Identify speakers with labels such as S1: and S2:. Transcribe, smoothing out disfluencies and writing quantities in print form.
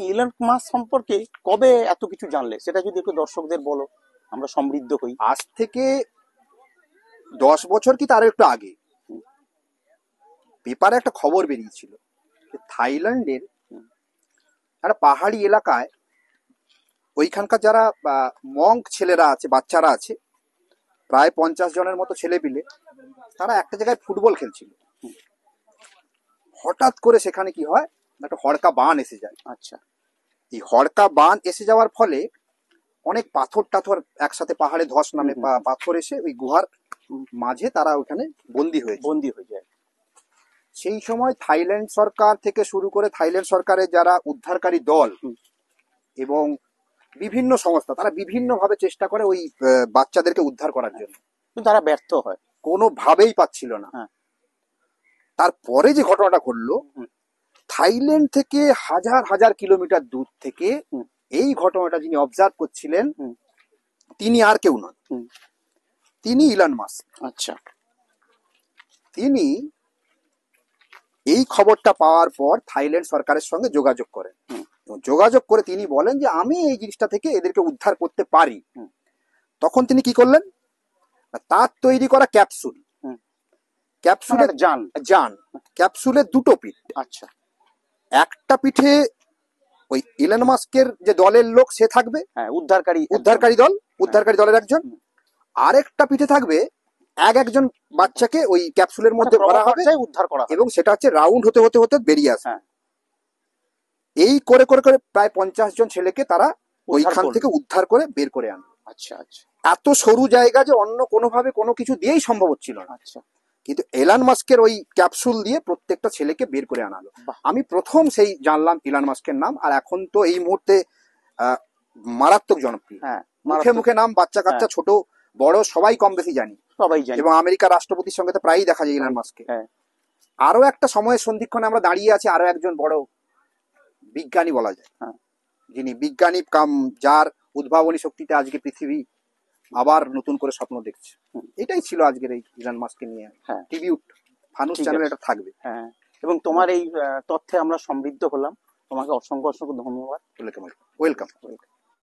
S1: Elon Musk সম্পর্কে কবে এত কিছু জানলে সেটা যদি একটু দর্শকদের বলো, আমরা সমৃদ্ধ হই।
S2: আজ থেকে 10 বছর কি তার একটু আগে পেপারে একটা খবর বেরিয়েছিল যে থাইল্যান্ডের একটা পাহাড়ি এলাকায় ওইখানকার যারা মঙ্ক ছেলেরা আছে, বাচ্চারা আছে, প্রায় 50 জনের মতো ছেলে পিলে, তারা একটা জায়গায় ফুটবল খেলছিল। হঠাৎ করে সেখানে কি হয়, একটা হড়কা বান এসে যায়।
S1: আচ্ছা।
S2: এই হড়কা বান এসে যাওয়ার ফলে অনেক পাথর টাথর একসাথে পাহাড়ে ধস নামে, পাথর এসে ওই গুহার মাঝে তারা ওখানে বন্দি হয়ে যায়। সেই সময় থাইল্যান্ড সরকার থেকে শুরু করে থাইল্যান্ড সরকারের যারা উদ্ধারকারী দল এবং বিভিন্ন সংস্থা, তারা বিভিন্ন ভাবে চেষ্টা করে ওই বাচ্চাদেরকে উদ্ধার করার জন্য,
S1: কিন্তু তারা ব্যর্থ হয়,
S2: কোনোভাবেই পাচ্ছিল না। তারপরে যে ঘটনাটা ঘটলো, থাইল্যান্ড থেকে হাজার হাজার কিলোমিটার দূর থেকে এই ঘটনাটা যিনি অবজার্ভ করছিলেন, তিনি আর কেউ নন, তিনি ইলন মাস্ক।
S1: আচ্ছা।
S2: তিনি এই খবরটা পাওয়ার পর থাইল্যান্ড সরকারের সঙ্গে যোগাযোগ করেন। যোগাযোগ করে তিনি বলেন যে আমি এই জিনিসটা থেকে এদেরকে উদ্ধার করতে পারি। তখন তিনি কি করলেন, তার তৈরি করা ক্যাপসুল, ক্যাপসুলের যান, ক্যাপসুলের দুটো পিঠ।
S1: আচ্ছা। একটা
S2: পিঠে ওই ইলন মাস্কের যে দলের লোক সে থাকবে, উদ্ধারকারী দলের একজন। আরেকটা পিঠে থাকবে একজন বাচ্চাকে ওই ক্যাপসুলের মধ্যে ভরা হবে,
S1: উদ্ধার করা,
S2: এবং সেটা হচ্ছে রাউন্ড হতে হতে হতে বেরিয়ে আসে। এই করে করে করে প্রায় 50 জন ছেলেকে তারা ওইখান থেকে উদ্ধার করে বের করে আনে।
S1: আচ্ছা আচ্ছা।
S2: এত সরু জায়গা যে অন্য কোনোভাবে কোনো কিছু দিয়েই সম্ভব হচ্ছিল না।
S1: আচ্ছা।
S2: কিন্তু ইলন মাস্কের ওই ক্যাপসুল দিয়ে প্রত্যেকটা ছেলেকে বের করে আনালো। আমি প্রথম সেই জানলাম ইলন মাস্কের নাম, আর এখন তো এই মুহূর্তে মারাত্মক জনপ্রিয়। মুখে মুখে নাম, বাচ্চা কাচ্চা ছোট বড় সবাই কম বেশি জানি, এবং আমেরিকার রাষ্ট্রপতির সঙ্গে তো প্রায়ই দেখা যায় ইলন মাস্ককে। আরো একটা সময়ের সন্ধিক্ষণে আমরা দাঁড়িয়ে আছি আরো একজন বড় বিজ্ঞানী বলা যায়, যিনি বিজ্ঞানী কাম, যার উদ্ভাবনী শক্তিতে আজকে পৃথিবী আবার নতুন করে স্বপ্ন দেখছে। এটাই ছিল আজকের এই ইলন মাস্ককে নিয়ে ট্রিবিউট। ফানুস চ্যানেলে এটা থাকবে।
S1: এবং তোমার এই তথ্যে আমরা সমৃদ্ধ হলাম। তোমাকে অসংখ্য অসংখ্য ধন্যবাদ।
S2: ওয়েলকাম।